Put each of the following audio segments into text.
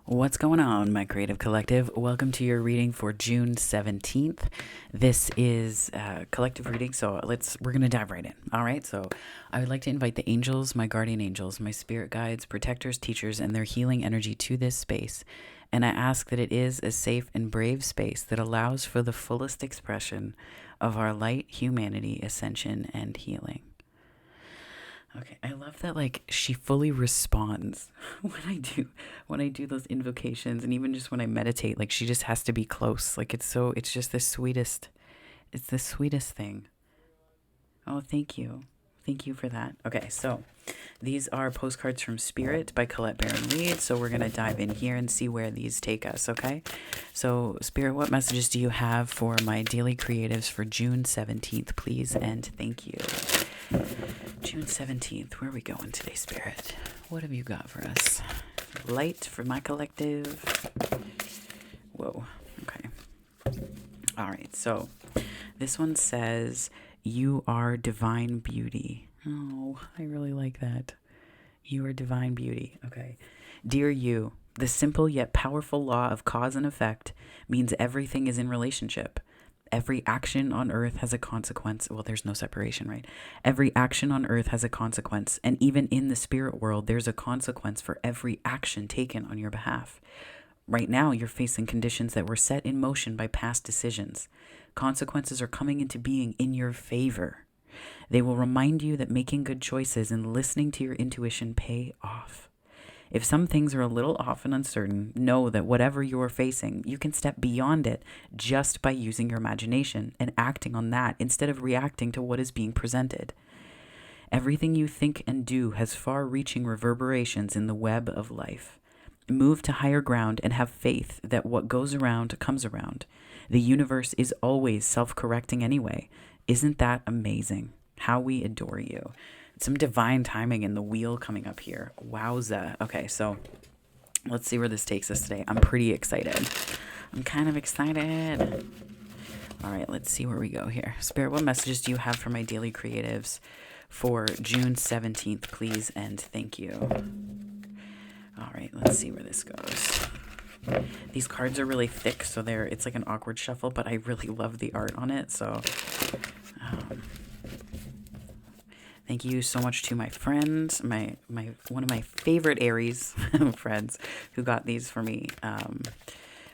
What's going on, my creative collective? Welcome to your reading for June 17th. This is collective reading, so we're going to dive right in. All right, so I would like to invite the angels, my guardian angels, my spirit guides, protectors, teachers, and their healing energy to this space. And I ask that it is a safe and brave space that allows for the fullest expression of our light, humanity, ascension, and healing. Okay, I love that like she fully responds when I do those invocations, and even just when I meditate, like she just has to be close. Like it's just the sweetest. It's the sweetest thing. Oh, thank you. Thank you for that. Okay, so these are postcards from Spirit by Colette Baron Reed. So we're going to dive in here and see where these take us, okay? So, Spirit, what messages do you have for my daily creatives for June 17th, please? And thank you. June 17th, where are we going today, Spirit? What have you got for us? Light for my collective. Whoa, okay. All right, so this one says, "You are divine beauty." Oh, I really like that. You are divine beauty. Okay. Dear you, the simple yet powerful law of cause and effect means everything is in relationship. Every action on earth has a consequence. Well, there's no separation, right? Every action on earth has a consequence. And even in the spirit world, there's a consequence for every action taken on your behalf. Right now, you're facing conditions that were set in motion by past decisions. Consequences are coming into being in your favor. They will remind you that making good choices and listening to your intuition pay off. If some things are a little off and uncertain, know that whatever you are facing, you can step beyond it just by using your imagination and acting on that instead of reacting to what is being presented. Everything you think and do has far-reaching reverberations in the web of life. Move to higher ground and have faith that what goes around comes around. The universe is always self-correcting anyway. Isn't that amazing? How we adore you. Some divine timing in the wheel coming up here. Wowza. Okay, so let's see where this takes us today. I'm pretty excited. I'm kind of excited. All right, let's see where we go here. Spirit, what messages do you have for my daily creatives for June 17th, please? And thank you. All right, let's see where this goes. These cards are really thick, so it's like an awkward shuffle, but I really love the art on it. So thank you so much to my friends, my one of my favorite Aries friends who got these for me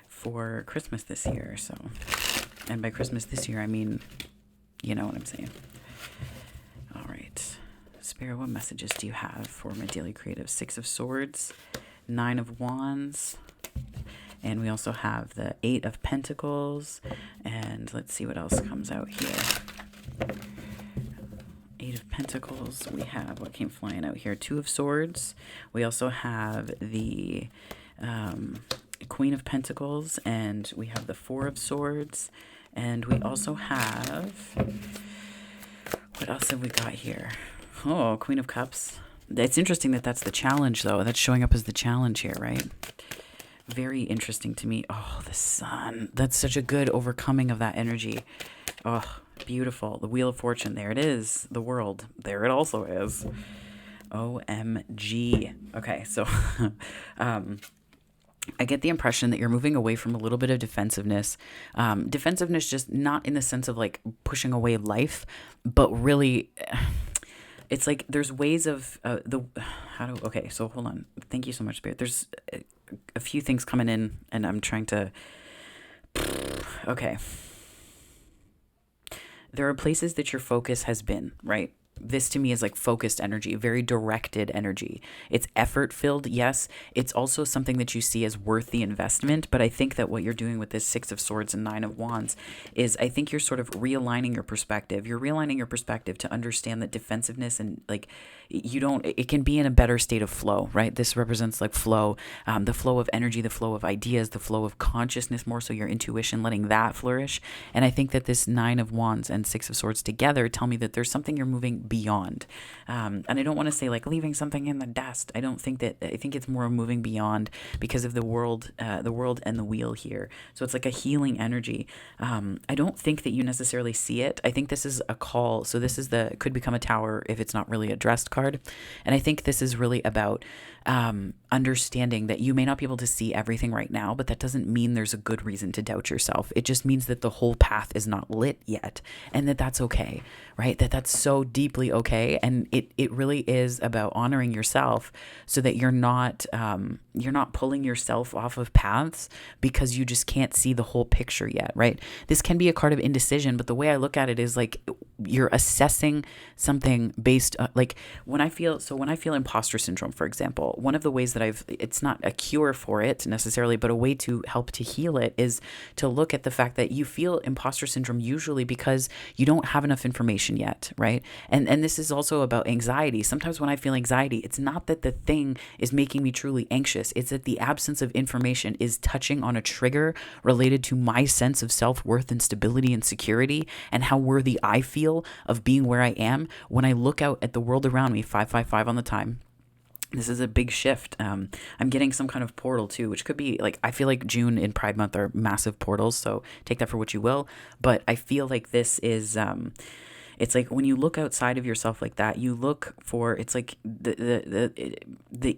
for Christmas this year. So, and by Christmas this year, I mean, you know what I'm saying. All right. Spirit, what messages do you have for my daily creative? 6 of Swords, 9 of Wands, and we also have the 8 of Pentacles, and let's see what else comes out here. 8 of Pentacles, we have what came flying out here, 2 of Swords. We also have the Queen of Pentacles, and we have the 4 of Swords, and we also have, what else have we got here? Oh, Queen of Cups. It's interesting that that's the challenge, though. That's showing up as the challenge here, right? Very interesting to me. Oh, the Sun. That's such a good overcoming of that energy. Oh, beautiful. The Wheel of Fortune. There it is. The World. There it also is. OMG. Okay, so I get the impression that you're moving away from a little bit of defensiveness. Defensiveness just not in the sense of like pushing away life, but really... It's like there's ways of okay, so hold on. Thank you so much, Spirit. There's a few things coming in, and I'm trying to, okay. There are places that your focus has been, right? This to me is like focused energy, very directed energy. It's effort filled, yes. It's also something that you see as worth the investment. But I think that what you're doing with this 6 of Swords and 9 of Wands is I think you're sort of realigning your perspective. You're realigning your perspective to understand that defensiveness and like it can be in a better state of flow, right? This represents like flow, the flow of energy, the flow of ideas, the flow of consciousness, more so your intuition, letting that flourish. And I think that this 9 of Wands and 6 of Swords together tell me that there's something you're moving beyond. And I don't want to say like leaving something in the dust. I think it's more moving beyond because of the world and the wheel here. So it's like a healing energy. I don't think that you necessarily see it. I think this is a call. So this is could become a tower if it's not really addressed card. And I think this is really about understanding that you may not be able to see everything right now, but that doesn't mean there's a good reason to doubt yourself. It just means that the whole path is not lit yet, and that's okay, right? That's so deeply okay. And it really is about honoring yourself so that you're not pulling yourself off of paths because you just can't see the whole picture yet, right? This can be a card of indecision, but the way I look at it is like you're assessing something based like when I feel imposter syndrome, for example, one of the ways that it's not a cure for it necessarily, but a way to help to heal it is to look at the fact that you feel imposter syndrome usually because you don't have enough information yet, right? And this is also about anxiety. Sometimes when I feel anxiety, it's not that the thing is making me truly anxious. It's that the absence of information is touching on a trigger related to my sense of self-worth and stability and security and how worthy I feel of being where I am when I look out at the world around me, 555 on the time. This is a big shift. I'm getting some kind of portal too, which could be like, I feel like June and Pride Month are massive portals. So take that for what you will. But I feel like this is, it's like when you look outside of yourself like that, you look for, it's like the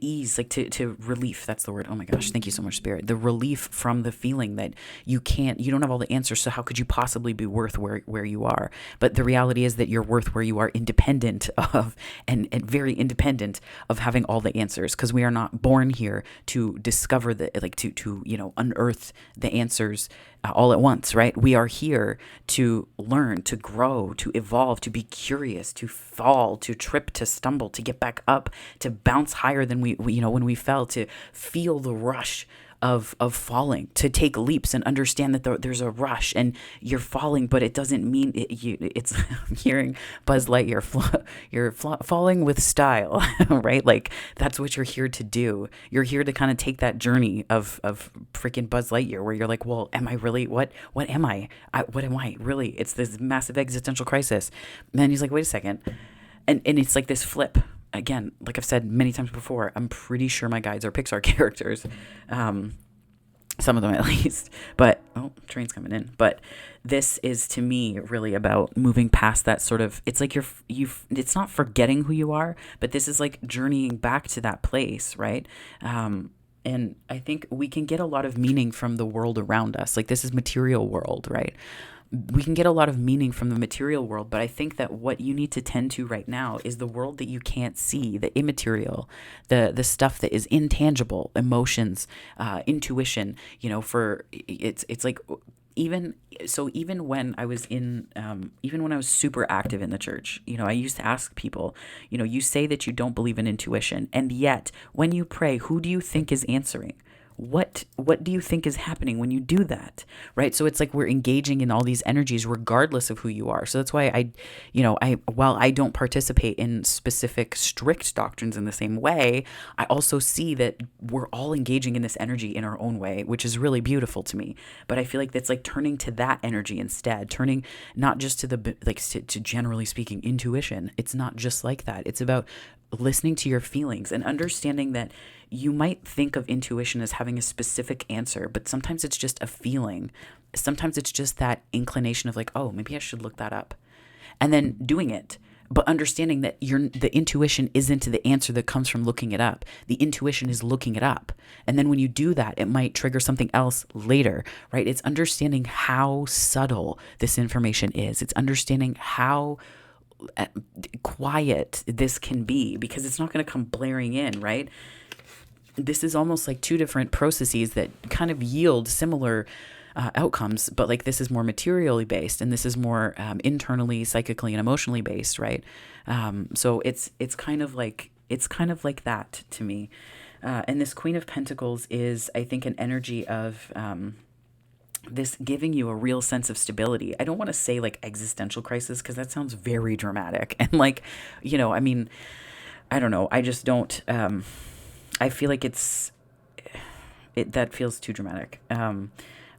ease, like to relief. That's the word. Oh my gosh. Thank you so much, Spirit. The relief from the feeling that you don't have all the answers. So how could you possibly be worth where you are? But the reality is that you're worth where you are, independent of, and very independent of having all the answers, because we are not born here to discover to unearth the answers all at once, right? We are here to learn, to grow, to evolve, to be curious, to fall, to trip, to stumble, to get back up, to bounce higher than we when we fell, to feel the rush of falling, to take leaps and understand that there's a rush and you're falling, but it doesn't mean it's I'm hearing Buzz Lightyear, you're falling with style, right? Like that's what you're here to do. You're here to kind of take that journey of freaking Buzz Lightyear where you're like, well, am I really, what am I? What am I really? It's this massive existential crisis. And then he's like, wait a second. And it's like this flip. Again, like I've said many times before, I'm pretty sure my guides are Pixar characters. Some of them at least. But, train's coming in. But this is to me really about moving past that sort of, it's like it's not forgetting who you are, but this is like journeying back to that place, right? And I think we can get a lot of meaning from the world around us. Like this is material world, right? We can get a lot of meaning from the material world, but I think that what you need to tend to right now is the world that you can't see, the immaterial, the stuff that is intangible, emotions, intuition. It's like even when I was even when I was super active in the church, I used to ask people, you say that you don't believe in intuition, and yet when you pray, who do you think is answering? What do you think is happening when you do that, right? So it's like we're engaging in all these energies regardless of who you are. So that's why while I don't participate in specific strict doctrines in the same way, I also see that we're all engaging in this energy in our own way, which is really beautiful to me. But I feel like that's like turning to that energy instead, turning not just to to generally speaking intuition. It's not just like that. It's about listening to your feelings and understanding that you might think of intuition as having a specific answer, but sometimes it's just a feeling. Sometimes it's just that inclination of like, oh, maybe I should look that up. And then doing it, but understanding that the intuition isn't the answer that comes from looking it up. The intuition is looking it up. And then when you do that, it might trigger something else later, right? It's understanding how subtle this information is. It's understanding how quiet this can be, because it's not going to come blaring in, right? This is almost like two different processes that kind of yield similar outcomes, but like this is more materially based and this is more internally, psychically, and emotionally based, right? So it's kind of like that to me. And this Queen of Pentacles is, I think, an energy of this giving you a real sense of stability. I don't want to say like existential crisis, because that sounds very dramatic. And like, I mean, I don't know. I just don't, I feel like that feels too dramatic.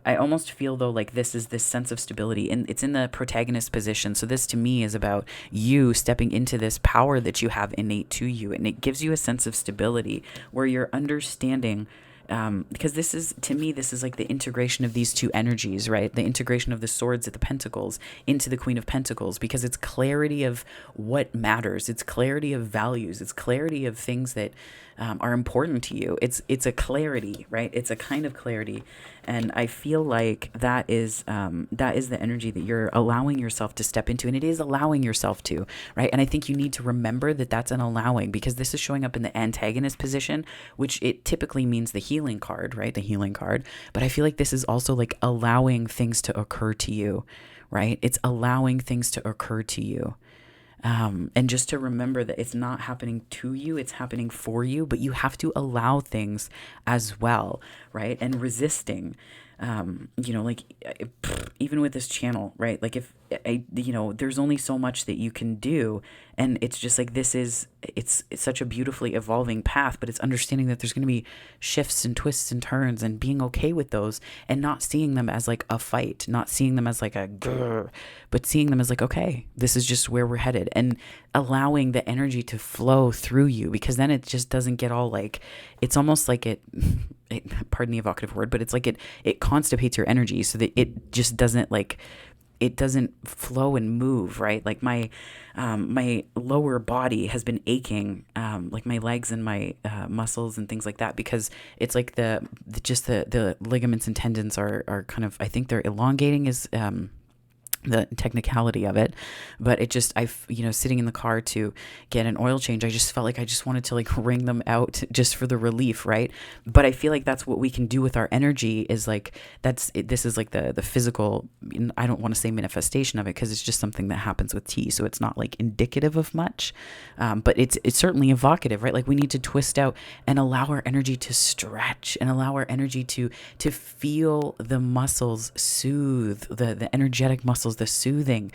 I almost feel though like this is this sense of stability, and it's in the protagonist position. So this to me is about you stepping into this power that you have innate to you, and it gives you a sense of stability where you're understanding, because this is, to me, this is like the integration of these two energies, right? The integration of the swords at the pentacles into the Queen of Pentacles, because it's clarity of what matters. It's clarity of values. It's clarity of things that are important to you. It's a clarity, right? It's a kind of clarity. And I feel like that is the energy that you're allowing yourself to step into, and it is allowing yourself to, right? And I think you need to remember that that's an allowing, because this is showing up in the antagonist position, which it typically means the healing card, right? The healing card. But I feel like this is also like allowing things to occur to you, right? It's allowing things to occur to you. And just to remember that it's not happening to you, it's happening for you, but you have to allow things as well, right? And resisting, like even with this channel, right? Like if there's only so much that you can do, and it's just like it's such a beautifully evolving path, but it's understanding that there's going to be shifts and twists and turns, and being okay with those, and not seeing them as like a fight, not seeing them as like a grr, but seeing them as like, okay, this is just where we're headed, and allowing the energy to flow through you, because then it just doesn't get all like, it's almost like it pardon the evocative word, but it's like it constipates your energy so that it just doesn't like, it doesn't flow and move, right? Like my lower body has been aching, like my legs and my muscles and things like that, because it's like the ligaments and tendons are kind of, I think they're elongating is the technicality of it, but it just, sitting in the car to get an oil change, I just felt like I just wanted to like wring them out just for the relief, right? But I feel like that's what we can do with our energy, is like, this is like the physical, I don't want to say manifestation of it, because it's just something that happens with tea, so it's not like indicative of much, but it's certainly evocative, right? Like we need to twist out and allow our energy to stretch, and allow our energy to feel the muscles soothe, the energetic muscles, the soothing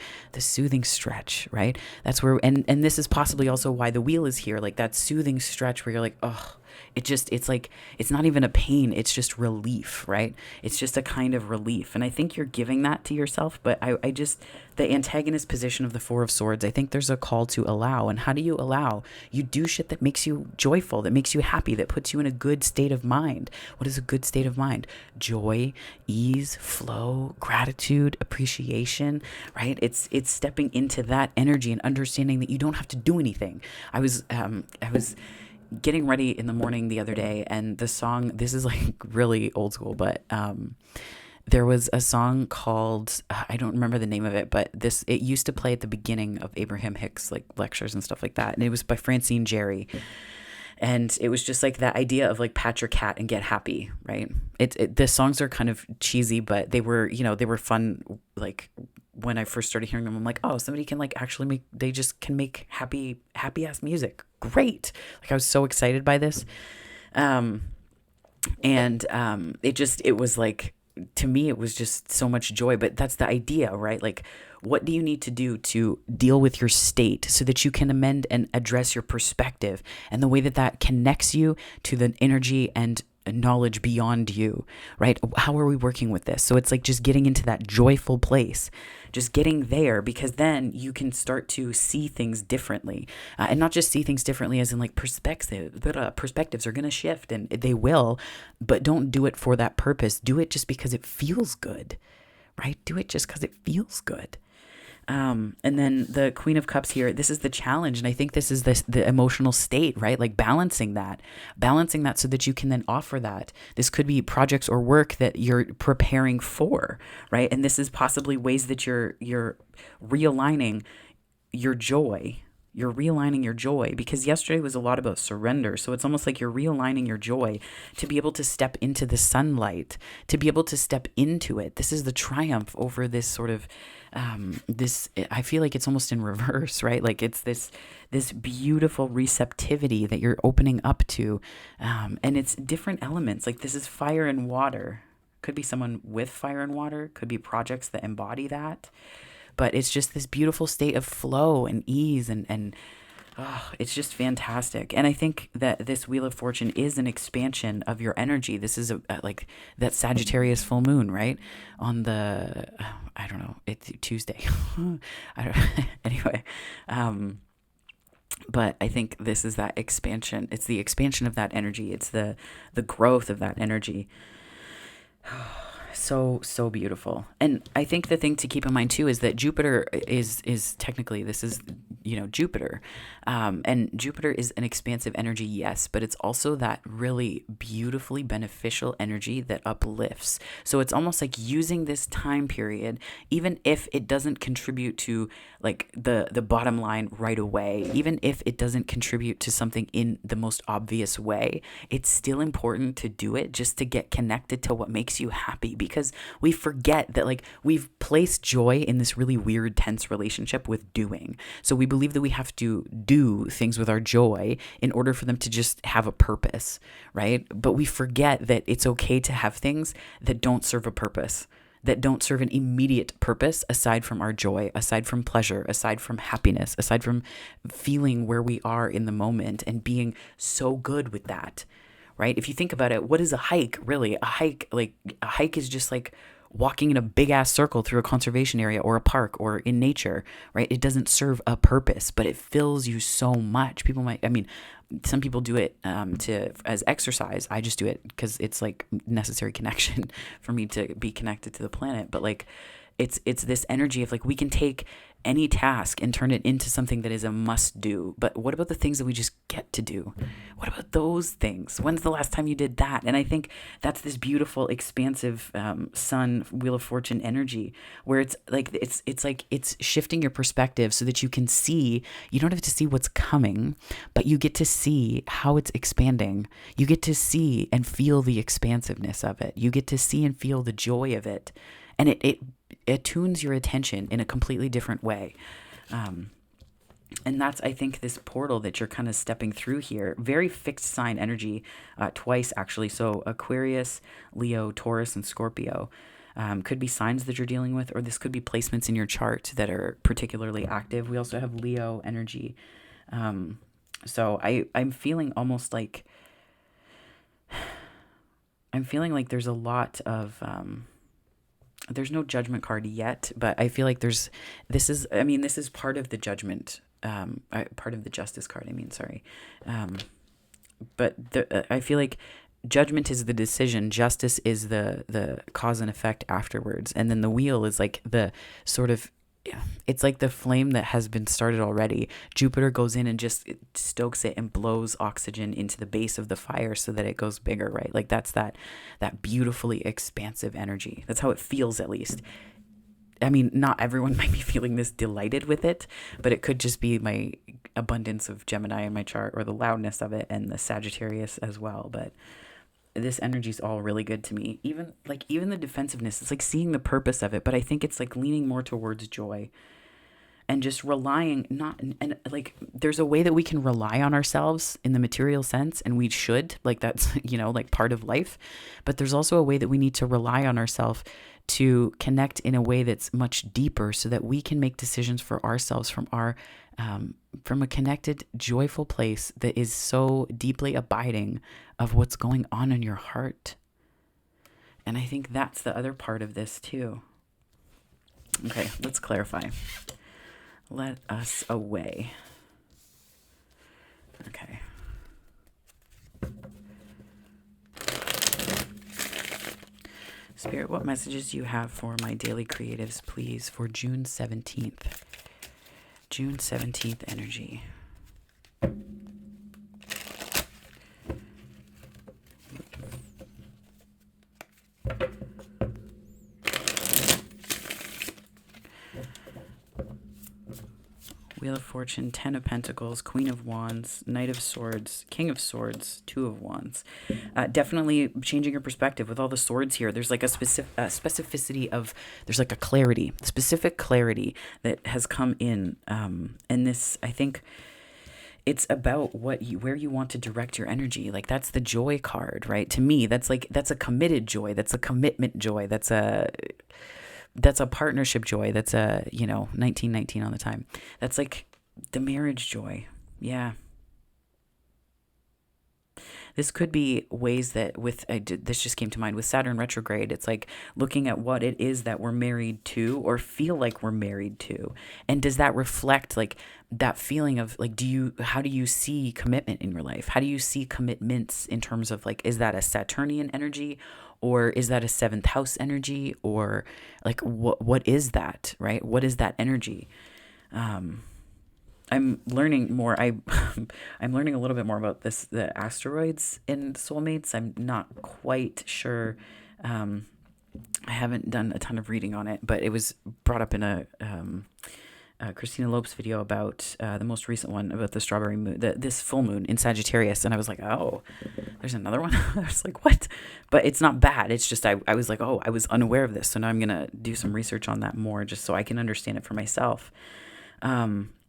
stretch, right? That's where, and this is possibly also why the wheel is here, like that soothing stretch where you're like, oh, it's like, it's not even a pain, it's just relief, right? It's just a kind of relief. And I think you're giving that to yourself, but I just, the antagonist position of the Four of Swords, I think there's a call to allow. And how do you allow? You do shit that makes you joyful, that makes you happy, that puts you in a good state of mind. What is a good state of mind? Joy, ease, flow, gratitude, appreciation, right? It's stepping into that energy and understanding that you don't have to do anything. I was getting ready in the morning the other day, and the song, this is like really old school, but there was a song called, I don't remember the name of it, but it used to play at the beginning of Abraham Hicks like lectures and stuff like that, and it was by Francine Jerry, and it was just like that idea of like pat your cat and get happy, right? The songs are kind of cheesy, but they were fun. Like when I first started hearing them, I'm like, oh, somebody can like actually they just can make happy ass music. Great. Like I was so excited by this. It was like, to me, it was just so much joy, but that's the idea, right? Like, what do you need to do to deal with your state so that you can amend and address your perspective, and the way that connects you to the energy and knowledge beyond you, right? How are we working with this? So it's like just getting into that joyful place, just getting there, because then you can start to see things differently, and not just see things differently as in like perspectives, but perspectives are going to shift, and they will, but don't do it for that purpose. Do it just because it feels good, right? Do it just because it feels good. And then the Queen of Cups here, this is the challenge. And I think this is the emotional state, right? Like balancing that so that you can then offer that. This could be projects or work that you're preparing for, right? And this is possibly ways that you're realigning your joy. You're realigning your joy, because yesterday was a lot about surrender. So it's almost like you're realigning your joy to be able to step into the sunlight, to be able to step into it. This is the triumph over this sort of, I feel like it's almost in reverse, right? Like it's this beautiful receptivity that you're opening up to. And it's different elements. Like this is fire and water. Could be someone with fire and water, could be projects that embody that. But it's just this beautiful state of flow and ease and Oh, it's just fantastic. And I think that this Wheel of Fortune is an expansion of your energy. This is like that Sagittarius full moon, right? On the, I don't know, it's Tuesday. I don't, anyway. But I think this is that expansion. It's the expansion of that energy. It's the growth of that energy. So beautiful. And I think the thing to keep in mind too is that Jupiter is technically, this is, Jupiter, and Jupiter is an expansive energy, yes, but it's also that really beautifully beneficial energy that uplifts. So it's almost like using this time period, even if it doesn't contribute to like the bottom line right away, even if it doesn't contribute to something in the most obvious way, it's still important to do it just to get connected to what makes you happy, because we forget that like we've placed joy in this really weird tense relationship with doing. So we believe that we have to do things with our joy in order for them to just have a purpose, right? But we forget that it's okay to have things that don't serve a purpose, that don't serve an immediate purpose aside from our joy, aside from pleasure, aside from happiness, aside from feeling where we are in the moment and being so good with that, right? If you think about it, what is a hike really? A hike is just like walking in a big ass circle through a conservation area or a park or in nature, right? It doesn't serve a purpose, but it fills you so much. Some people do it as exercise. I just do it because it's like necessary connection for me to be connected to the planet. But like, it's this energy of like we can take any task and turn it into something that is a must do. But what about the things that we just get to do? What about those things? When's the last time you did that? And I think that's this beautiful, expansive sun Wheel of Fortune energy where it's like it's shifting your perspective so that you can see. You don't have to see what's coming, but you get to see how it's expanding. You get to see and feel the expansiveness of it. You get to see and feel the joy of it. And it attunes your attention in a completely different way. And that's, I think, this portal that you're kind of stepping through here. Very fixed sign energy, twice actually. So Aquarius, Leo, Taurus, and Scorpio could be signs that you're dealing with, or this could be placements in your chart that are particularly active. We also have Leo energy. So I'm feeling almost like, there's a lot of... there's no judgment card yet, but I feel like this is part of the judgment, part of the justice card. I feel like judgment is the decision. Justice is the cause and effect afterwards. And then the wheel is like the sort of, it's like the flame that has been started already. Jupiter goes in and just stokes it and blows oxygen into the base of the fire so that it goes bigger, right? Like that's that beautifully expansive energy. That's how it feels, at least. I mean, not everyone might be feeling this delighted with it, but it could just be my abundance of Gemini in my chart, or the loudness of it, and the Sagittarius as well. But this energy is all really good to me. Even the defensiveness, it's like seeing the purpose of it, but I think it's like leaning more towards joy and just relying, there's a way that we can rely on ourselves in the material sense, and we should, like that's, like part of life. But there's also a way that we need to rely on ourselves to connect in a way that's much deeper, so that we can make decisions for ourselves from a connected, joyful place that is so deeply abiding of what's going on in your heart. And I think that's the other part of this too. Okay, let's clarify. Let us away. Okay. Spirit, what messages do you have for my daily creatives, please, for June 17th? June 17th energy. Wheel of Fortune, 10 of Pentacles, Queen of Wands, Knight of Swords, King of Swords, 2 of Wands. Definitely changing your perspective with all the swords here. There's like a specificity of, there's like a clarity, specific clarity that has come in. And this, I think, it's about where you want to direct your energy. Like that's the joy card, right? To me, that's a committed joy. That's a commitment joy. That's a partnership joy. That's a, 1919 on the time. That's like the marriage joy. Yeah. This could be ways that this just came to mind with Saturn retrograde. It's like looking at what it is that we're married to or feel like we're married to. And does that reflect like that feeling of like, how do you see commitment in your life? How do you see commitments in terms of like, is that a Saturnian energy or is that a seventh house energy or like, what is that, right? What is that energy? I'm learning more. I'm learning a little bit more about the asteroids in soulmates. I'm not quite sure. I haven't done a ton of reading on it, but it was brought up in a Christina Lopes video about the most recent one about the strawberry moon, this full moon in Sagittarius, and I was like, oh, there's another one. I was like, what? But it's not bad. It's just I was like, oh, I was unaware of this, so now I'm gonna do some research on that more, just so I can understand it for myself.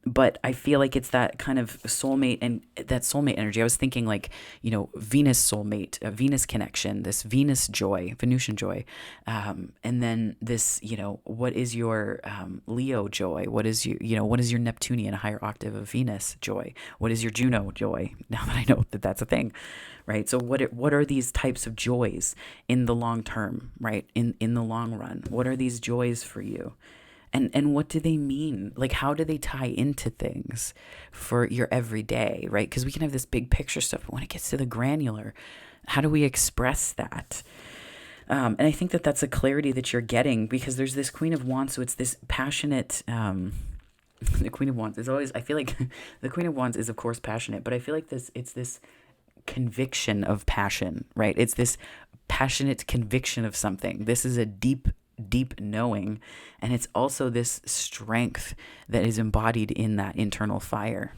But I feel like it's that kind of soulmate and that soulmate energy. I was thinking like, Venus soulmate, a Venus connection, this Venus joy, Venusian joy. And then this, what is your Leo joy? What is what is your Neptunian, a higher octave of Venus joy? What is your Juno joy? Now that I know that that's a thing, right? So what are these types of joys in the long term, right? In the long run, what are these joys for you? And what do they mean? Like, how do they tie into things for your everyday, right? Because we can have this big picture stuff, but when it gets to the granular, how do we express that? And I think that that's a clarity that you're getting because there's this Queen of Wands, so it's this passionate. The Queen of Wands is always. I feel like the Queen of Wands is, of course, passionate, but I feel like it's this conviction of passion, right? It's this passionate conviction of something. This is a deep knowing, and it's also this strength that is embodied in that internal fire.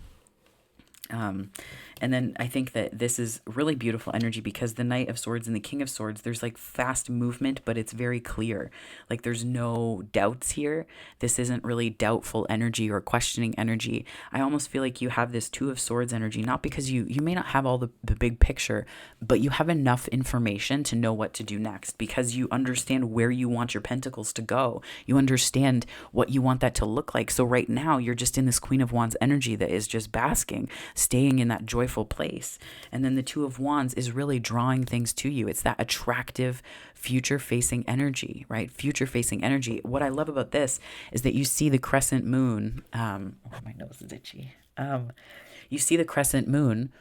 And then I think that this is really beautiful energy because the Knight of Swords and the King of Swords, there's like fast movement, but it's very clear. Like there's no doubts here. This isn't really doubtful energy or questioning energy. I almost feel like you have this Two of Swords energy, not because you may not have all the big picture, but you have enough information to know what to do next because you understand where you want your pentacles to go. You understand what you want that to look like. So right now you're just in this Queen of Wands energy that is just basking, staying in that joyful place. And then the Two of Wands is really drawing things to you. It's that attractive future facing energy, right? Future facing energy. What I love about this is that you see the crescent moon. My nose is itchy. You see the crescent moon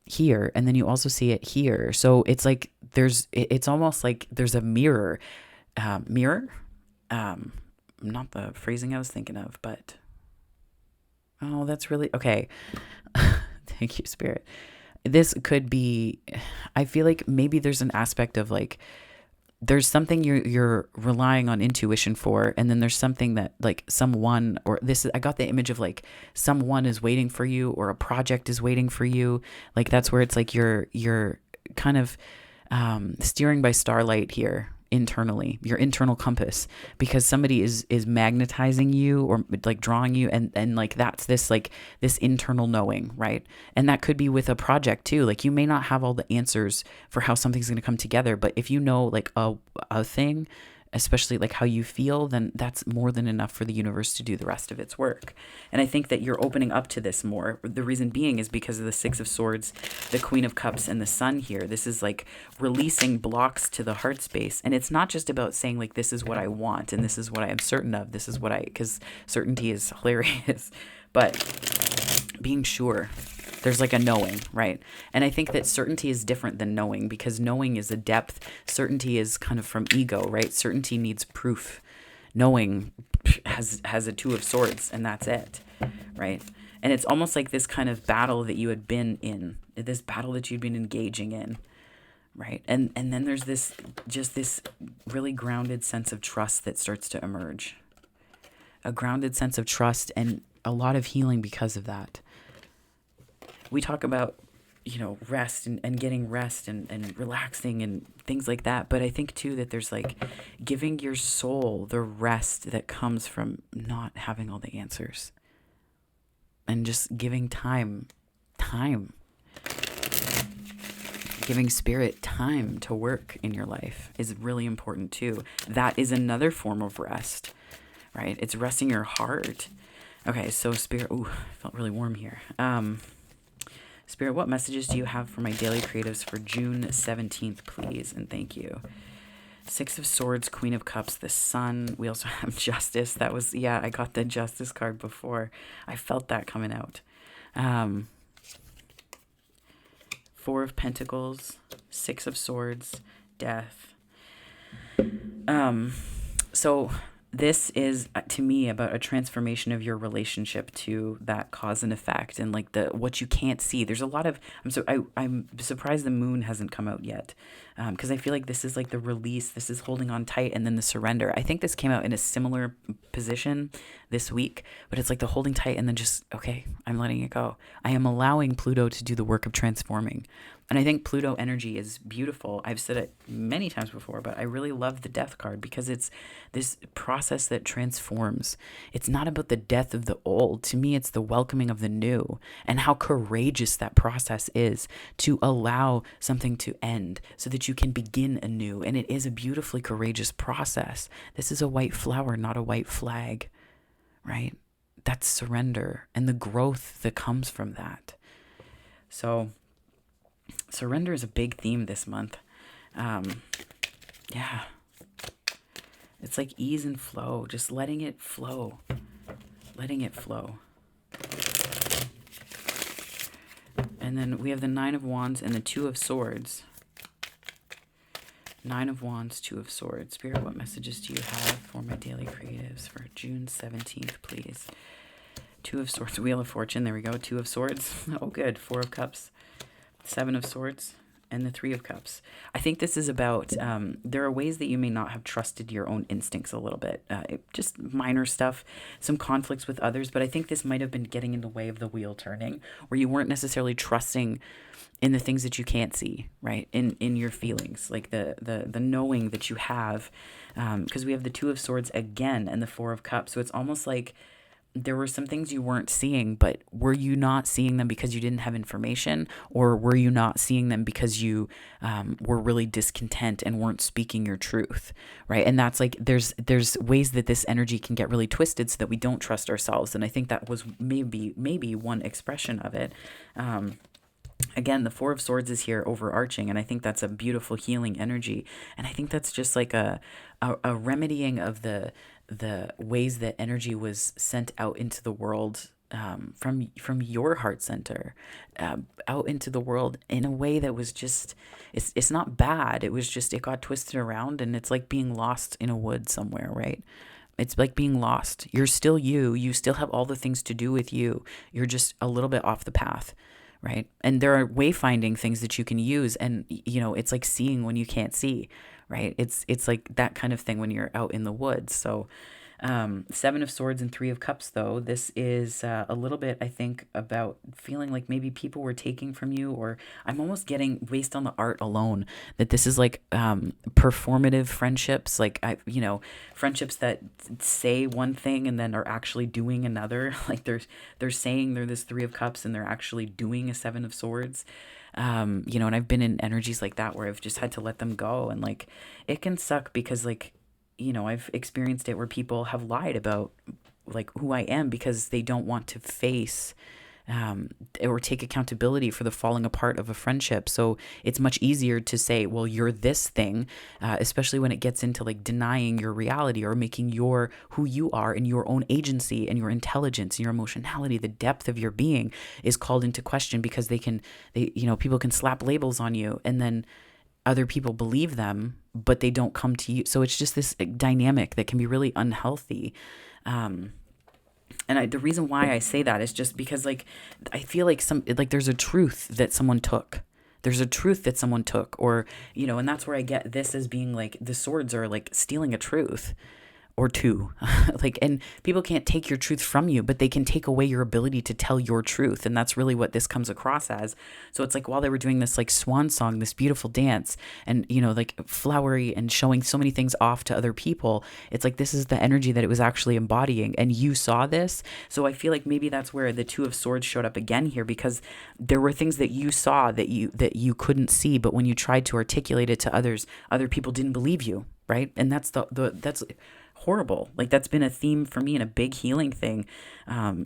here, and then you also see it here. So it's like it's almost like there's a mirror. Not the phrasing I was thinking of, but that's really okay. Thank you, Spirit. This could be, I feel like maybe there's an aspect of like, there's something you're relying on intuition for, and then there's something that like someone, or I got the image of like someone is waiting for you, or a project is waiting for you. Like that's where it's like you're kind of steering by starlight here internally, your internal compass, because somebody is magnetizing you or like drawing you, and like that's this internal knowing, right? And that could be with a project too. Like you may not have all the answers for how something's going to come together, but if you know like a thing, especially like how you feel, then that's more than enough for the universe to do the rest of its work. And I think that you're opening up to this more. The reason being is because of the Six of Swords, the Queen of Cups, and the Sun here. This is like releasing blocks to the heart space. And it's not just about saying like, this is what I want and this is what I am certain of. This is what because certainty is hilarious, but being sure. There's like a knowing, right? And I think that certainty is different than knowing, because knowing is a depth. Certainty is kind of from ego, right? Certainty needs proof. Knowing has a Two of Swords, and that's it, right? And it's almost like this kind of battle that you had been in, this battle that you'd been engaging in, right? And then there's this really grounded sense of trust that starts to emerge. A grounded sense of trust and a lot of healing because of that. We talk about, rest and getting rest and relaxing and things like that. But I think too that there's like giving your soul the rest that comes from not having all the answers, and just giving time, giving spirit time to work in your life is really important too. That is another form of rest, right? It's resting your heart. Okay, so Spirit, ooh, felt really warm here. Spirit, what messages do you have for my daily creatives for June 17th, please? And thank you. Six of Swords, Queen of Cups, the Sun. We also have Justice. That was, yeah, I got the Justice card before. I felt that coming out. Four of Pentacles, Six of Swords, Death. So this is to me about a transformation of your relationship to that cause and effect, and like the what you can't see. There's a lot of I'm surprised the moon hasn't come out yet, because I feel like this is like the release. This is holding on tight, and then the surrender. I think this came out in a similar position this week, but it's like the holding tight and then just, okay, I'm letting it go. I am allowing Pluto to do the work of transforming. And I think Pluto energy is beautiful. I've said it many times before, but I really love the death card because it's this process that transforms. It's not about the death of the old. To me, it's the welcoming of the new, and how courageous that process is to allow something to end so that you can begin anew. And it is a beautifully courageous process. This is a white flower, not a white flag, right? That's surrender and the growth that comes from that. So surrender is a big theme this month. Yeah. It's like ease and flow, just letting it flow. Letting it flow. And then we have the Nine of Wands and the Two of Swords. Nine of Wands, Two of Swords. Spirit, what messages do you have for my daily creatives for June 17th, please? Two of Swords, Wheel of Fortune. There we go. Two of Swords. Oh, good. Four of Cups. Seven of Swords and the Three of Cups. I think this is about, there are ways that you may not have trusted your own instincts a little bit. Just minor stuff, some conflicts with others, but I think this might have been getting in the way of the wheel turning, where you weren't necessarily trusting in the things that you can't see, right? In your feelings, like the knowing that you have, because we have the Two of Swords again and the Four of Cups. So it's almost like there were some things you weren't seeing, but were you not seeing them because you didn't have information, or were you not seeing them because you were really discontent and weren't speaking your truth, right? And that's like, there's ways that this energy can get really twisted so that we don't trust ourselves. And I think that was maybe one expression of it. Again, the Four of Swords is here overarching, and I think that's a beautiful healing energy. And I think that's just like a remedying of the ways that energy was sent out into the world, from your heart center, out into the world in a way that was just, it's not bad. It was just, it got twisted around, and it's like being lost in a wood somewhere, right? It's like being lost. You're still you. You still have all the things to do with you. You're just a little bit off the path, right? And there are wayfinding things that you can use, and it's like seeing when you can't see, right? It's like that kind of thing when you're out in the woods. So Seven of Swords and Three of Cups, though, this is a little bit, I think, about feeling like maybe people were taking from you, or I'm almost getting, based on the art alone, that this is like performative friendships, like friendships that say one thing and then are actually doing another. Like they're saying they're this Three of Cups and they're actually doing a Seven of Swords. And I've been in energies like that where I've just had to let them go, and like it can suck because like, I've experienced it where people have lied about like who I am because they don't want to face or take accountability for the falling apart of a friendship. So it's much easier to say, well, you're this thing, especially when it gets into like denying your reality or making who you are and your own agency and your intelligence and your emotionality, the depth of your being is called into question because people can slap labels on you, and then other people believe them, but they don't come to you. So it's just this dynamic that can be really unhealthy. And the reason why I say that is just because like, I feel like there's a truth that someone took. There's a truth that someone took, or, and that's where I get this as being like, the swords are like stealing a truth or two. Like, and people can't take your truth from you, but they can take away your ability to tell your truth. And that's really what this comes across as. So it's like, while they were doing this like swan song, this beautiful dance, and, like flowery and showing so many things off to other people, it's like, this is the energy that it was actually embodying. And you saw this. So I feel like maybe that's where the Two of Swords showed up again here, because there were things that you saw that you couldn't see, but when you tried to articulate it to others, other people didn't believe you. Right. And that's horrible. Like that's been a theme for me and a big healing thing,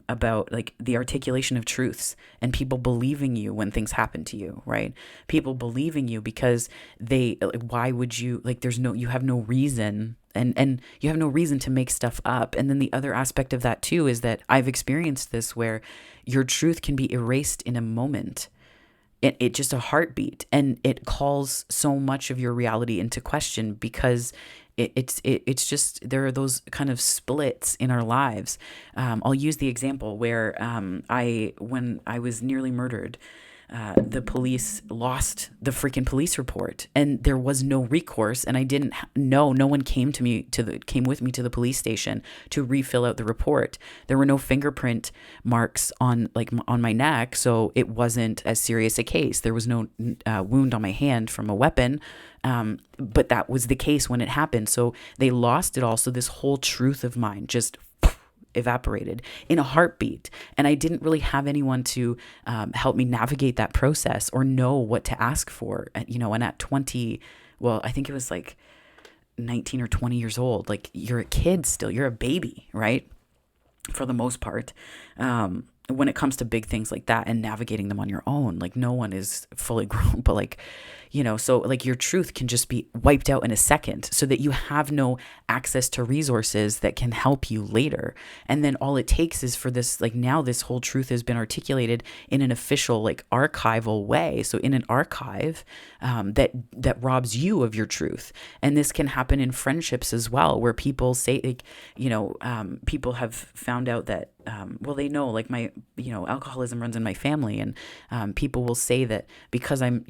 about like the articulation of truths and people believing you when things happen to you, right? People believing you because they, like, why would you, like, you have no reason, and you have no reason to make stuff up. And then the other aspect of that too is that I've experienced this where your truth can be erased in a moment. It just a heartbeat, and it calls so much of your reality into question because it's just, there are those kind of splits in our lives. I'll use the example where when I was nearly murdered, the police lost the freaking police report, and there was no recourse, and I didn't know. No one came with me to the police station to refill out the report. There were no fingerprint marks on my neck, so it wasn't as serious a case. There was no wound on my hand from a weapon, but that was the case when it happened. So they lost it all. So this whole truth of mine just evaporated in a heartbeat, and I didn't really have anyone to help me navigate that process or know what to ask for, and at 20, well, I think it was like 19 or 20 years old, like, you're a kid still, you're a baby, right, for the most part, when it comes to big things like that and navigating them on your own. Like, no one is fully grown, but so like your truth can just be wiped out in a second, so that you have no access to resources that can help you later. And then all it takes is for this, like, now this whole truth has been articulated in an official, like, archival way. So in an archive, that robs you of your truth. And this can happen in friendships as well, where people say, like, people have found out that, they know, like, my, alcoholism runs in my family, and people will say that because I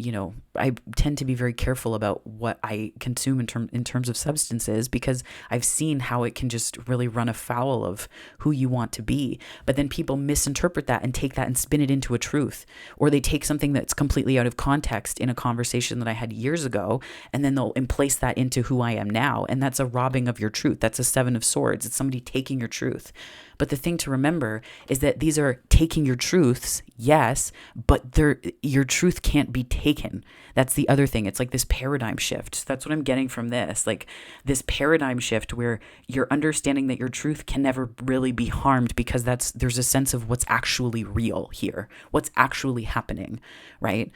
tend to be very careful about what I consume in terms of substances, because I've seen how it can just really run afoul of who you want to be. But then people misinterpret that and take that and spin it into a truth, or they take something that's completely out of context in a conversation that I had years ago, and then they'll place that into who I am now. And that's a robbing of your truth. That's a Seven of Swords. It's somebody taking your truth. But the thing to remember is that these are taking your truths, yes, but your truth can't be taken. That's the other thing. It's like this paradigm shift. That's what I'm getting from this. Like, this paradigm shift where you're understanding that your truth can never really be harmed, because there's a sense of what's actually real here, what's actually happening, right?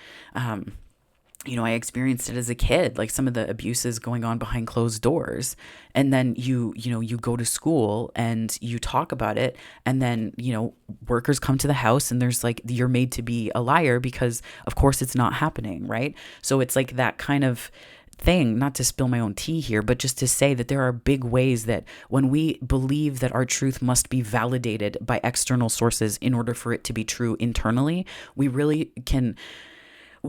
I experienced it as a kid, like some of the abuses going on behind closed doors. And then you go to school and you talk about it. And then, workers come to the house and there's like, you're made to be a liar because of course it's not happening. Right. So it's like that kind of thing, not to spill my own tea here, but just to say that there are big ways that when we believe that our truth must be validated by external sources in order for it to be true internally, we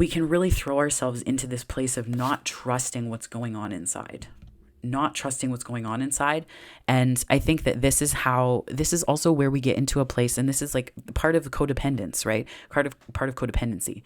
can really throw ourselves into this place of not trusting what's going on inside. And I think that this is also where we get into a place, and this is like part of codependence, right? Part of codependency,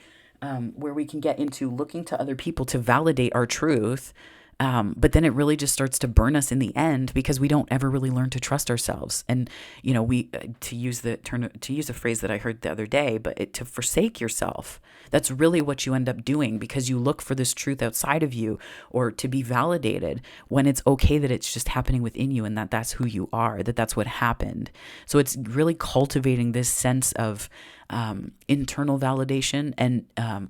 where we can get into looking to other people to validate our truth. But then it really just starts to burn us in the end, because we don't ever really learn to trust ourselves. And, to use a phrase that I heard the other day, but to forsake yourself, that's really what you end up doing, because you look for this truth outside of you, or to be validated, when it's okay that it's just happening within you, and that's who you are, that's what happened. So it's really cultivating this sense of internal validation and